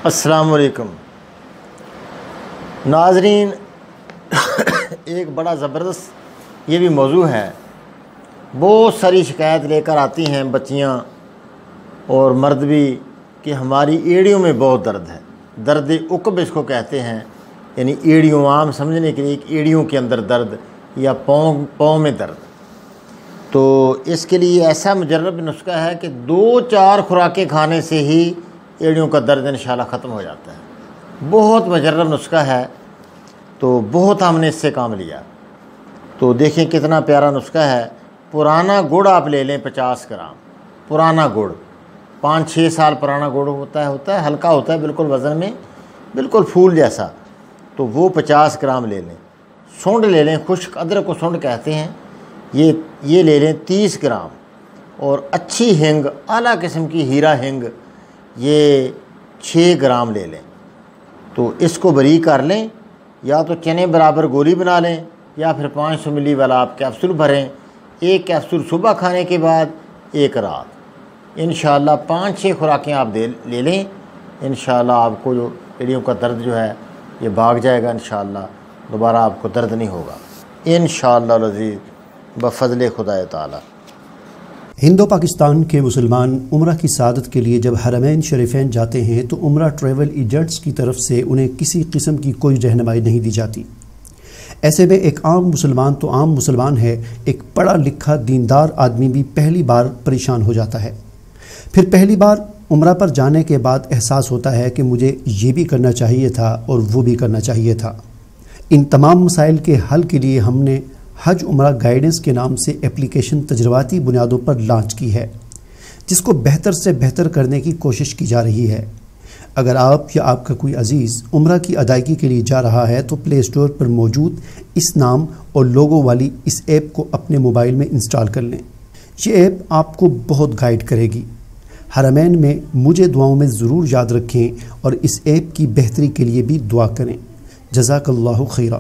السلام علیکم ناظرین، ایک بڑا زبردست یہ بھی موضوع ہے۔ بہت ساری شکایت لے کر آتی ہیں بچیاں اور مرد بھی کہ ہماری ایڑیوں میں بہت درد ہے۔ درد عقب اس کو کہتے ہیں، یعنی ایڑیوں، عام سمجھنے کے لیے ایک ایڑیوں کے اندر درد یا پاؤں میں درد۔ تو اس کے لیے ایسا مجرب نسخہ ہے کہ 2-4 خوراکیں کھانے سے ہی ایڑیوں کا درد انشاءاللہ ختم ہو جاتا ہے۔ بہت مجرب نسخہ ہے، تو بہت ہم نے اس سے کام لیا۔ تو دیکھیں کتنا پیارا نسخہ ہے۔ پرانا گڑ آپ لے لیں 50 گرام، پرانا گڑ 5-6 سال پرانا گڑ ہوتا ہے، ہلکا ہوتا ہے بالکل وزن میں، بالکل پھول جیسا، تو وہ 50 گرام لے لیں۔ سونڈ لے لیں، خشک ادرک کو سونڈ کہتے ہیں، یہ لے لیں 30 گرام۔ اور اچھی ہینگ، اعلیٰ قسم کی ہیرا ہینگ، یہ 6 گرام لے لیں۔ تو اس کو بری کر لیں، یا تو چنے برابر گولی بنا لیں، یا پھر 500 ملی والا آپ کیپسول بھریں۔ 1 کیپسول صبح کھانے کے بعد، 1 رات۔ انشاءاللہ 5-6 خوراکیں آپ لے لیں، انشاءاللہ آپ کو جو ایڑیوں کا درد جو ہے یہ بھاگ جائے گا۔ انشاءاللہ دوبارہ آپ کو درد نہیں ہوگا انشاءاللہ العزیز بفضل خدا تعالی۔ ہند و پاکستان کے مسلمان عمرہ کی سعادت کے لیے جب حرمین شریفین جاتے ہیں تو عمرہ ٹریول ایجنٹس کی طرف سے انہیں کسی قسم کی کوئی رہنمائی نہیں دی جاتی۔ ایسے میں ایک عام مسلمان تو عام مسلمان ہے، ایک پڑھا لکھا دیندار آدمی بھی پہلی بار پریشان ہو جاتا ہے۔ پھر پہلی بار عمرہ پر جانے کے بعد احساس ہوتا ہے کہ مجھے یہ بھی کرنا چاہیے تھا اور وہ بھی کرنا چاہیے تھا۔ ان تمام مسائل کے حل کے لیے ہم نے حج عمرہ گائیڈنس کے نام سے اپلیکیشن تجرباتی بنیادوں پر لانچ کی ہے، جس کو بہتر سے بہتر کرنے کی کوشش کی جا رہی ہے۔ اگر آپ یا آپ کا کوئی عزیز عمرہ کی ادائیگی کے لیے جا رہا ہے تو پلے اسٹور پر موجود اس نام اور لوگو والی اس ایپ کو اپنے موبائل میں انسٹال کر لیں۔ یہ ایپ آپ کو بہت گائیڈ کرے گی۔ حرمین میں مجھے دعاؤں میں ضرور یاد رکھیں اور اس ایپ کی بہتری کے لیے بھی دعا کریں۔ جزاک اللہ خیرہ۔